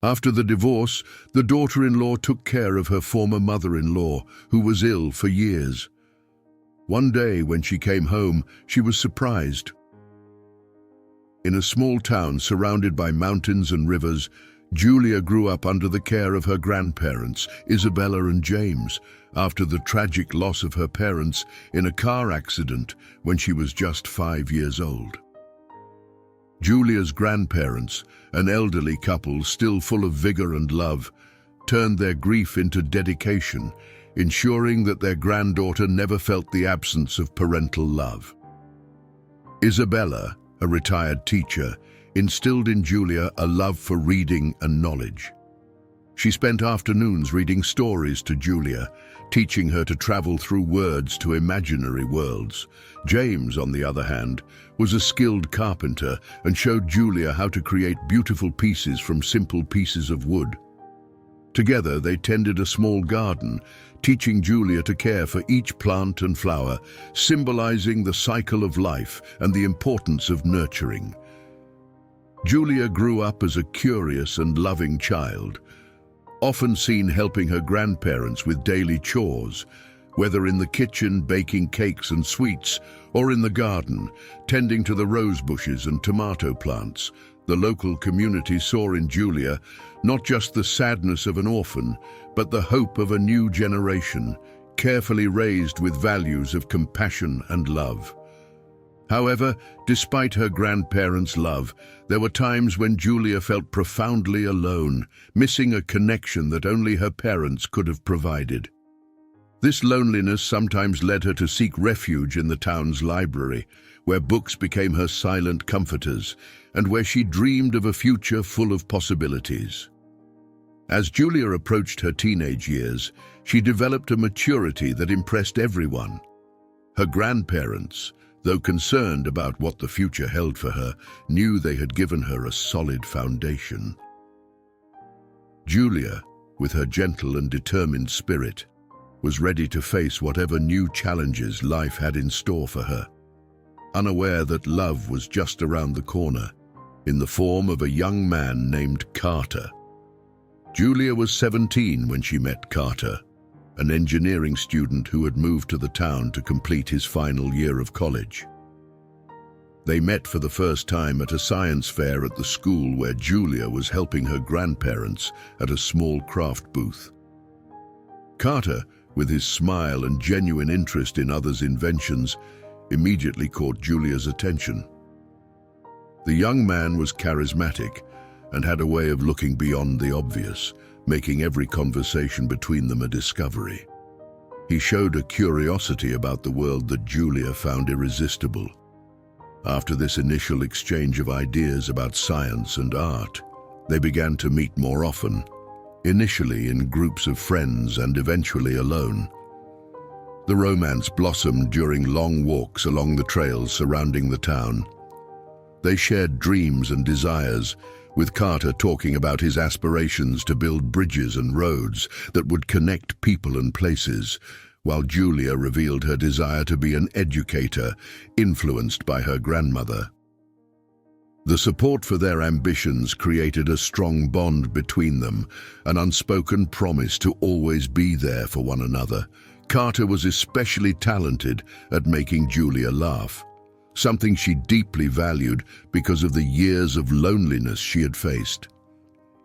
After the divorce, the daughter-in-law took care of her former mother-in-law, who was ill for years. One day, when she came home, she was surprised. In a small town surrounded by mountains and rivers, Julia grew up under the care of her grandparents, Isabella and James, after the tragic loss of her parents in a car accident when she was just 5 years old. Julia's grandparents, an elderly couple still full of vigor and love, turned their grief into dedication, ensuring that their granddaughter never felt the absence of parental love. Isabella, a retired teacher, instilled in Julia a love for reading and knowledge. She spent afternoons reading stories to Julia, teaching her to travel through words to imaginary worlds. James, on the other hand, was a skilled carpenter and showed Julia how to create beautiful pieces from simple pieces of wood. Together, they tended a small garden, teaching Julia to care for each plant and flower, symbolizing the cycle of life and the importance of nurturing. Julia grew up as a curious and loving child, often seen helping her grandparents with daily chores, whether in the kitchen baking cakes and sweets, or in the garden, tending to the rose bushes and tomato plants. The local community saw in Julia not just the sadness of an orphan, but the hope of a new generation, carefully raised with values of compassion and love. However, despite her grandparents' love, there were times when Julia felt profoundly alone, missing a connection that only her parents could have provided. This loneliness sometimes led her to seek refuge in the town's library, where books became her silent comforters, and where she dreamed of a future full of possibilities. As Julia approached her teenage years, she developed a maturity that impressed everyone. Her grandparents, though concerned about what the future held for her, knew they had given her a solid foundation. Julia, with her gentle and determined spirit, was ready to face whatever new challenges life had in store for her, unaware that love was just around the corner, in the form of a young man named Carter. Julia was 17 when she met Carter, an engineering student who had moved to the town to complete his final year of college. They met for the first time at a science fair at the school where Julia was helping her grandparents at a small craft booth. Carter, with his smile and genuine interest in others' inventions, immediately caught Julia's attention. The young man was charismatic and had a way of looking beyond the obvious, making every conversation between them a discovery. He showed a curiosity about the world that Julia found irresistible. After this initial exchange of ideas about science and art, they began to meet more often, initially in groups of friends and eventually alone. The romance blossomed during long walks along the trails surrounding the town. They shared dreams and desires, with Carter talking about his aspirations to build bridges and roads that would connect people and places, while Julia revealed her desire to be an educator, influenced by her grandmother. The support for their ambitions created a strong bond between them, an unspoken promise to always be there for one another. Carter was especially talented at making Julia laugh, something she deeply valued because of the years of loneliness she had faced.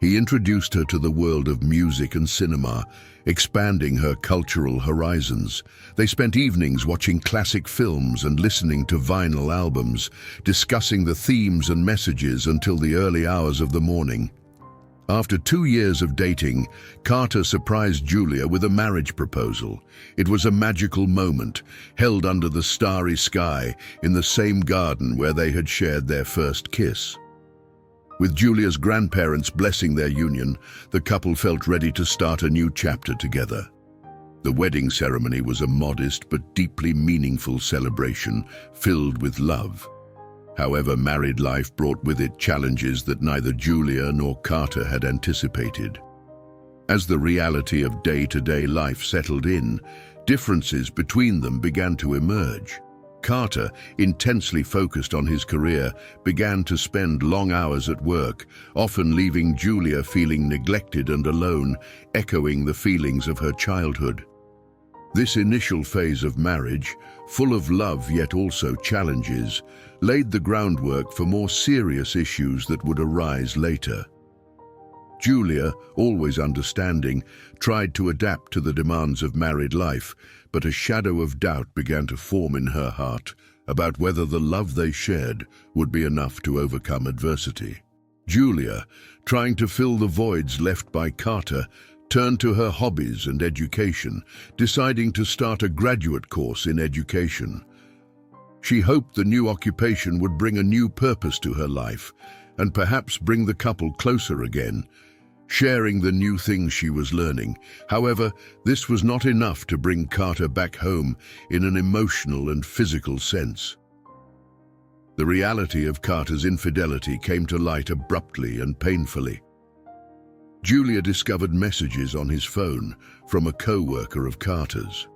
He introduced her to the world of music and cinema, expanding her cultural horizons. They spent evenings watching classic films and listening to vinyl albums, discussing the themes and messages until the early hours of the morning. After 2 years of dating, Carter surprised Julia with a marriage proposal. It was a magical moment, held under the starry sky in the same garden where they had shared their first kiss. With Julia's grandparents blessing their union, the couple felt ready to start a new chapter together. The wedding ceremony was a modest but deeply meaningful celebration filled with love. However, married life brought with it challenges that neither Julia nor Carter had anticipated. As the reality of day-to-day life settled in, differences between them began to emerge. Carter, intensely focused on his career, began to spend long hours at work, often leaving Julia feeling neglected and alone, echoing the feelings of her childhood. This initial phase of marriage, full of love yet also challenges, laid the groundwork for more serious issues that would arise later. Julia, always understanding, tried to adapt to the demands of married life, but a shadow of doubt began to form in her heart about whether the love they shared would be enough to overcome adversity. Julia, trying to fill the voids left by Carter, turned to her hobbies and education, deciding to start a graduate course in education. She hoped the new occupation would bring a new purpose to her life and perhaps bring the couple closer again, sharing the new things she was learning. However, this was not enough to bring Carter back home in an emotional and physical sense. The reality of Carter's infidelity came to light abruptly and painfully. Julia discovered messages on his phone from a co-worker of Carter's.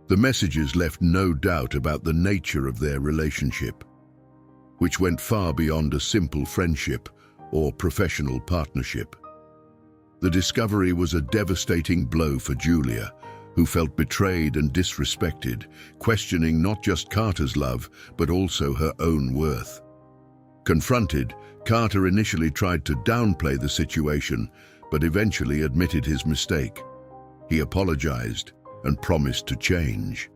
The messages left no doubt about the nature of their relationship, which went far beyond a simple friendship or professional partnership. The discovery was a devastating blow for Julia, who felt betrayed and disrespected, questioning not just Carter's love, but also her own worth. Confronted, Carter initially tried to downplay the situation, but eventually admitted his mistake. He apologized and promised to change.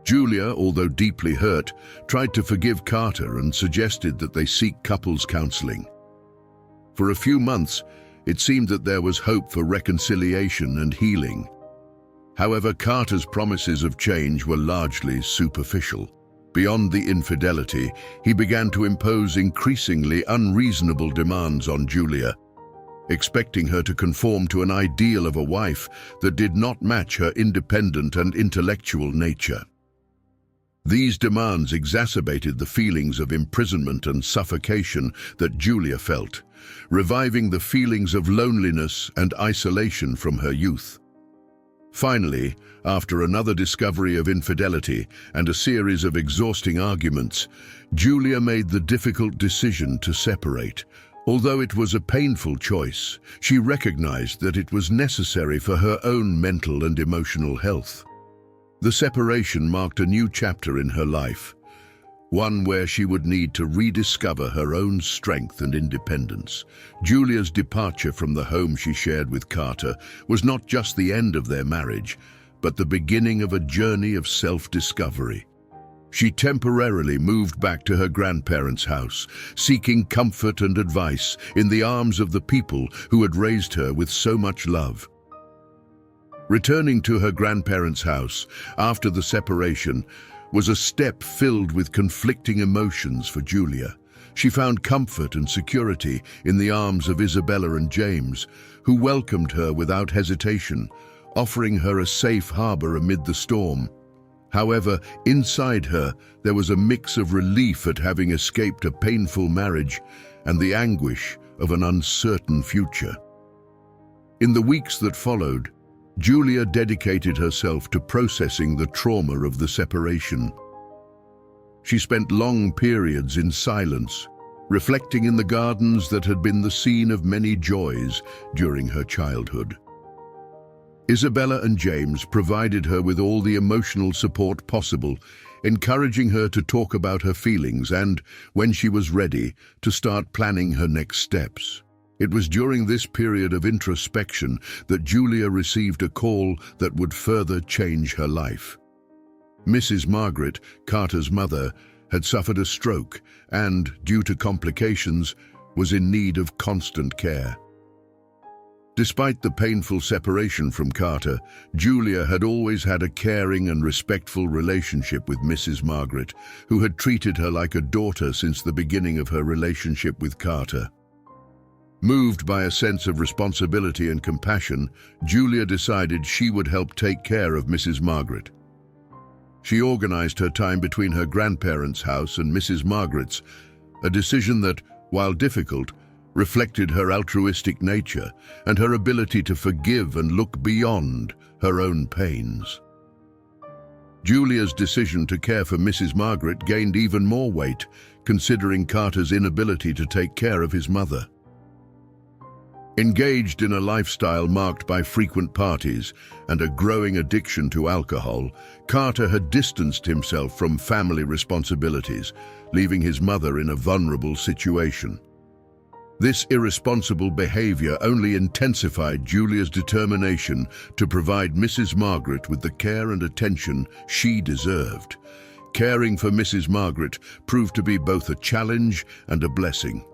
Julia, although deeply hurt, tried to forgive Carter and suggested that they seek couples counseling. For a few months, it seemed that there was hope for reconciliation and healing. However, Carter's promises of change were largely superficial. Beyond the infidelity, he began to impose increasingly unreasonable demands on Julia, expecting her to conform to an ideal of a wife that did not match her independent and intellectual nature. These demands exacerbated the feelings of imprisonment and suffocation that Julia felt, reviving the feelings of loneliness and isolation from her youth. Finally, after another discovery of infidelity and a series of exhausting arguments, Julia made the difficult decision to separate. Although it was a painful choice, she recognized that it was necessary for her own mental and emotional health. The separation marked a new chapter in her life, one where she would need to rediscover her own strength and independence. Julia's departure from the home she shared with Carter was not just the end of their marriage, but the beginning of a journey of self-discovery. She temporarily moved back to her grandparents' house, seeking comfort and advice in the arms of the people who had raised her with so much love. Returning to her grandparents' house after the separation was a step filled with conflicting emotions for Julia. She found comfort and security in the arms of Isabella and James, who welcomed her without hesitation, offering her a safe harbor amid the storm. However, inside her, there was a mix of relief at having escaped a painful marriage and the anguish of an uncertain future. In the weeks that followed, Julia dedicated herself to processing the trauma of the separation. She spent long periods in silence, reflecting in the gardens that had been the scene of many joys during her childhood. Isabella and James provided her with all the emotional support possible, encouraging her to talk about her feelings and, when she was ready, to start planning her next steps. It was during this period of introspection that Julia received a call that would further change her life. Mrs. Margaret, Carter's mother, had suffered a stroke and, due to complications, was in need of constant care. Despite the painful separation from Carter, Julia had always had a caring and respectful relationship with Mrs. Margaret, who had treated her like a daughter since the beginning of her relationship with Carter. Moved by a sense of responsibility and compassion, Julia decided she would help take care of Mrs. Margaret. She organized her time between her grandparents' house and Mrs. Margaret's, a decision that, while difficult, reflected her altruistic nature and her ability to forgive and look beyond her own pains. Julia's decision to care for Mrs. Margaret gained even more weight, considering Carter's inability to take care of his mother. Engaged in a lifestyle marked by frequent parties and a growing addiction to alcohol, Carter had distanced himself from family responsibilities, leaving his mother in a vulnerable situation. This irresponsible behavior only intensified Julia's determination to provide Mrs. Margaret with the care and attention she deserved. Caring for Mrs. Margaret proved to be both a challenge and a blessing.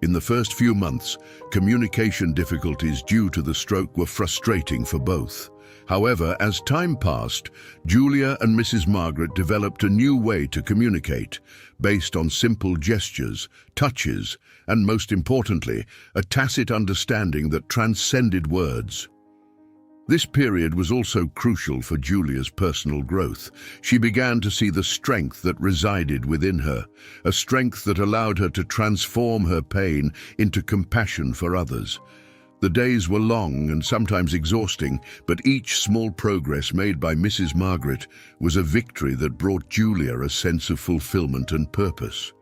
In the first few months, communication difficulties due to the stroke were frustrating for both. However, as time passed, Julia and Mrs. Margaret developed a new way to communicate, based on simple gestures, touches, and most importantly, a tacit understanding that transcended words. This period was also crucial for Julia's personal growth. She began to see the strength that resided within her, a strength that allowed her to transform her pain into compassion for others. The days were long and sometimes exhausting, but each small progress made by Mrs. Margaret was a victory that brought Julia a sense of fulfillment and purpose.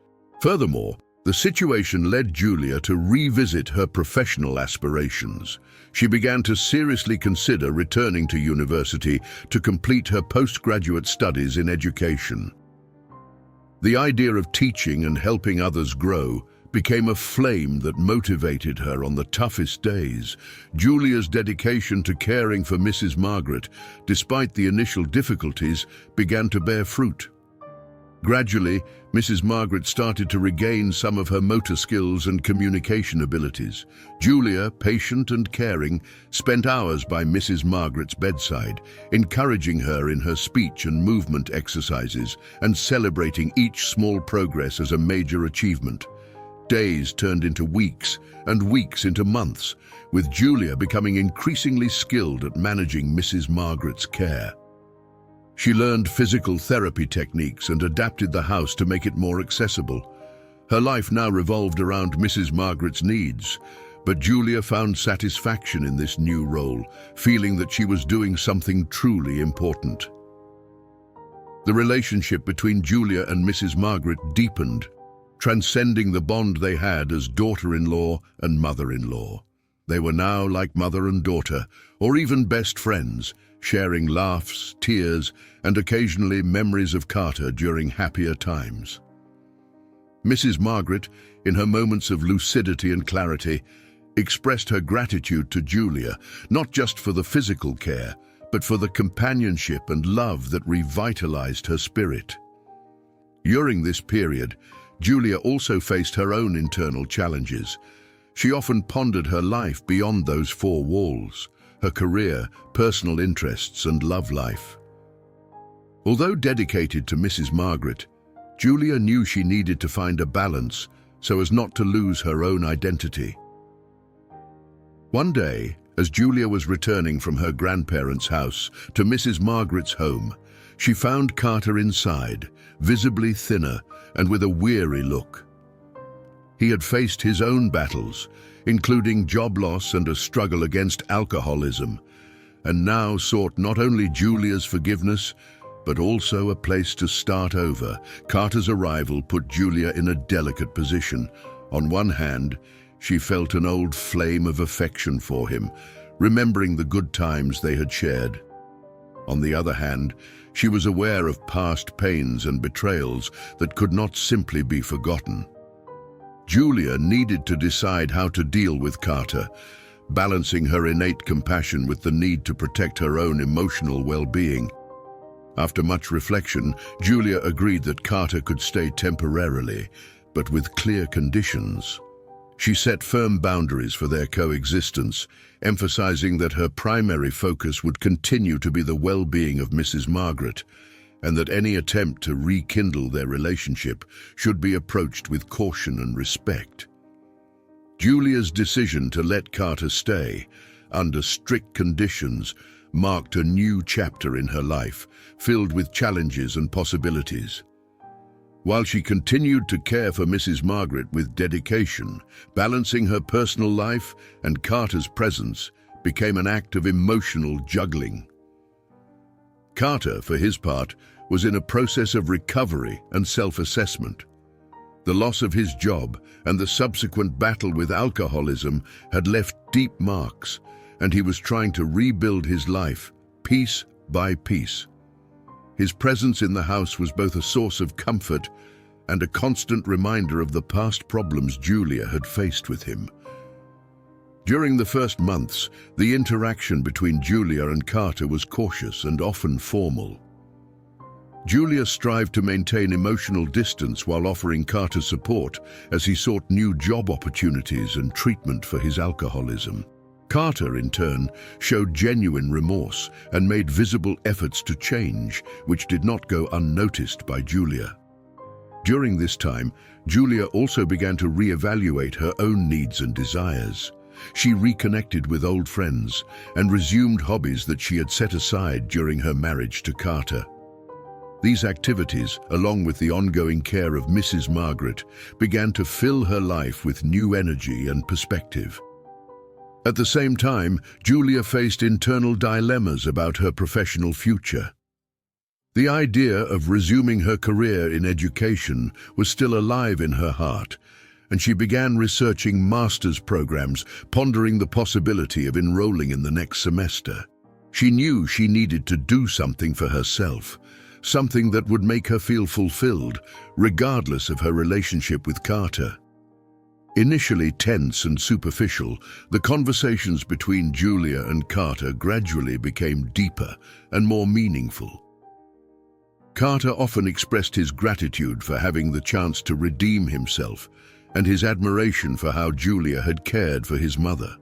Furthermore, the situation led Julia to revisit her professional aspirations. She began to seriously consider returning to university to complete her postgraduate studies in education. The idea of teaching and helping others grow became a flame that motivated her on the toughest days. Julia's dedication to caring for Mrs. Margaret, despite the initial difficulties, began to bear fruit. Gradually, Mrs. Margaret started to regain some of her motor skills and communication abilities. Julia, patient and caring, spent hours by Mrs. Margaret's bedside, encouraging her in her speech and movement exercises and celebrating each small progress as a major achievement. Days turned into weeks and weeks into months, with Julia becoming increasingly skilled at managing Mrs. Margaret's care. She learned physical therapy techniques and adapted the house to make it more accessible. Her life now revolved around Mrs. Margaret's needs, but Julia found satisfaction in this new role, feeling that she was doing something truly important. The relationship between Julia and Mrs. Margaret deepened, transcending the bond they had as daughter-in-law and mother-in-law. They were now like mother and daughter, or even best friends, sharing laughs, tears, and occasionally memories of Carter during happier times. Mrs. Margaret, in her moments of lucidity and clarity, expressed her gratitude to Julia, not just for the physical care, but for the companionship and love that revitalized her spirit. During this period, Julia also faced her own internal challenges. She often pondered her life beyond those four walls: her career, personal interests, and love life. Although dedicated to Mrs. Margaret, Julia knew she needed to find a balance so as not to lose her own identity. One day, as Julia was returning from her grandparents' house to Mrs. Margaret's home, she found Carter inside, visibly thinner and with a weary look. He had faced his own battles, including job loss and a struggle against alcoholism, and now sought not only Julia's forgiveness, but also a place to start over. Carter's arrival put Julia in a delicate position. On one hand, she felt an old flame of affection for him, remembering the good times they had shared. On the other hand, she was aware of past pains and betrayals that could not simply be forgotten. Julia needed to decide how to deal with Carter, balancing her innate compassion with the need to protect her own emotional well-being. After much reflection, Julia agreed that Carter could stay temporarily, but with clear conditions. She set firm boundaries for their coexistence, emphasizing that her primary focus would continue to be the well-being of Mrs. Margaret, and that any attempt to rekindle their relationship should be approached with caution and respect. Julia's decision to let Carter stay, under strict conditions, marked a new chapter in her life, filled with challenges and possibilities. While she continued to care for Mrs. Margaret with dedication, balancing her personal life and Carter's presence became an act of emotional juggling. Carter, for his part, was in a process of recovery and self-assessment. The loss of his job and the subsequent battle with alcoholism had left deep marks, and he was trying to rebuild his life, piece by piece. His presence in the house was both a source of comfort and a constant reminder of the past problems Julia had faced with him. During the first months, the interaction between Julia and Carter was cautious and often formal. Julia strived to maintain emotional distance while offering Carter support as he sought new job opportunities and treatment for his alcoholism. Carter, in turn, showed genuine remorse and made visible efforts to change, which did not go unnoticed by Julia. During this time, Julia also began to reevaluate her own needs and desires. She reconnected with old friends and resumed hobbies that she had set aside during her marriage to Carter. These activities, along with the ongoing care of Mrs. Margaret, began to fill her life with new energy and perspective. At the same time, Julia faced internal dilemmas about her professional future. The idea of resuming her career in education was still alive in her heart, and she began researching master's programs, pondering the possibility of enrolling in the next semester. She knew she needed to do something for herself, something that would make her feel fulfilled, regardless of her relationship with Carter. Initially tense and superficial, the conversations between Julia and Carter gradually became deeper and more meaningful. Carter often expressed his gratitude for having the chance to redeem himself and his admiration for how Julia had cared for his mother.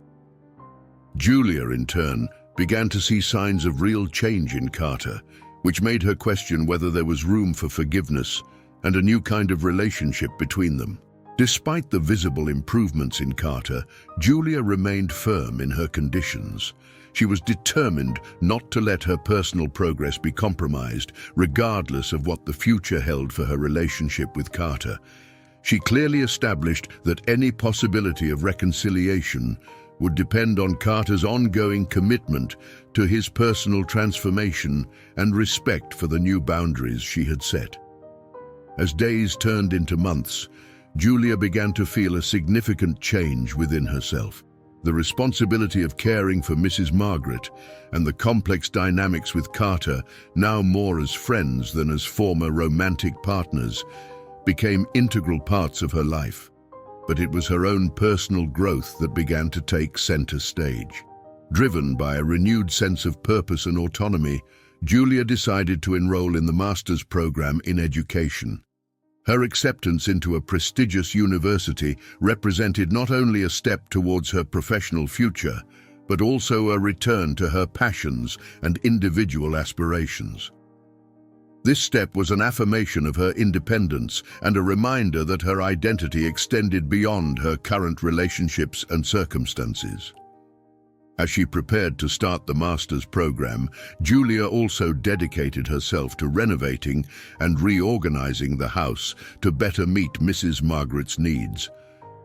Julia, in turn, began to see signs of real change in Carter, which made her question whether there was room for forgiveness and a new kind of relationship between them. Despite the visible improvements in Carter, Julia remained firm in her conditions. She was determined not to let her personal progress be compromised, regardless of what the future held for her relationship with Carter. She clearly established that any possibility of reconciliation would depend on Carter's ongoing commitment to his personal transformation and respect for the new boundaries she had set. As days turned into months, Julia began to feel a significant change within herself. The responsibility of caring for Mrs. Margaret and the complex dynamics with Carter, now more as friends than as former romantic partners, became integral parts of her life. But it was her own personal growth that began to take center stage. Driven by a renewed sense of purpose and autonomy, Julia decided to enroll in the master's program in education. Her acceptance into a prestigious university represented not only a step towards her professional future, but also a return to her passions and individual aspirations. This step was an affirmation of her independence and a reminder that her identity extended beyond her current relationships and circumstances. As she prepared to start the master's program, Julia also dedicated herself to renovating and reorganizing the house to better meet Mrs. Margaret's needs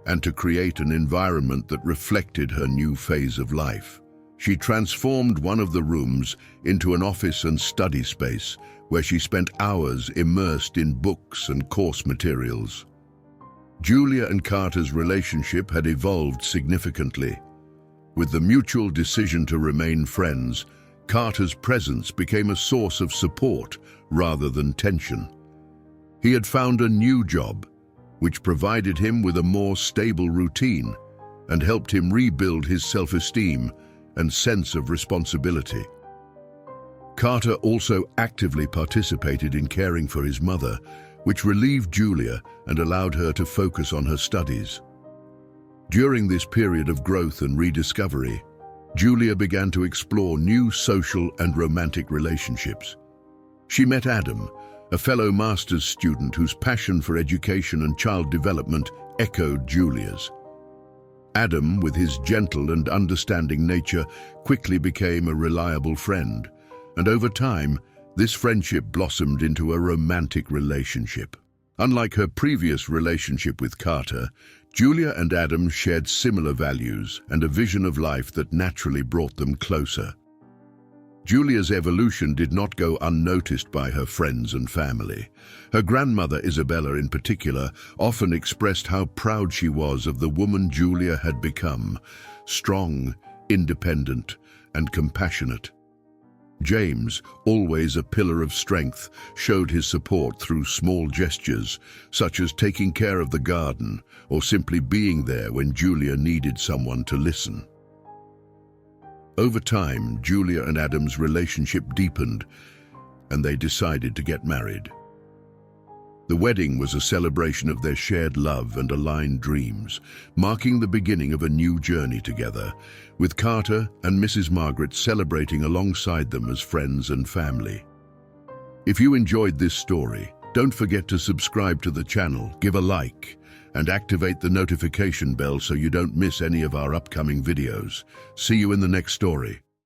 and to create an environment that reflected her new phase of life. She transformed one of the rooms into an office and study space where she spent hours immersed in books and course materials. Julia and Carter's relationship had evolved significantly. With the mutual decision to remain friends, Carter's presence became a source of support rather than tension. He had found a new job, which provided him with a more stable routine and helped him rebuild his self-esteem and sense of responsibility. Carter also actively participated in caring for his mother, which relieved Julia and allowed her to focus on her studies. During this period of growth and rediscovery, Julia began to explore new social and romantic relationships. She met Adam, a fellow master's student whose passion for education and child development echoed Julia's. Adam, with his gentle and understanding nature, quickly became a reliable friend, and over time, this friendship blossomed into a romantic relationship. Unlike her previous relationship with Carter, Julia and Adam shared similar values and a vision of life that naturally brought them closer. Julia's evolution did not go unnoticed by her friends and family. Her grandmother, Isabella in particular, often expressed how proud she was of the woman Julia had become: strong, independent, and compassionate. James, always a pillar of strength, showed his support through small gestures, such as taking care of the garden or simply being there when Julia needed someone to listen. Over time, Julia and Adam's relationship deepened, and they decided to get married. The wedding was a celebration of their shared love and aligned dreams, marking the beginning of a new journey together, with Carter and Mrs. Margaret celebrating alongside them as friends and family. If you enjoyed this story, don't forget to subscribe to the channel, give a like, and activate the notification bell so you don't miss any of our upcoming videos. See you in the next story.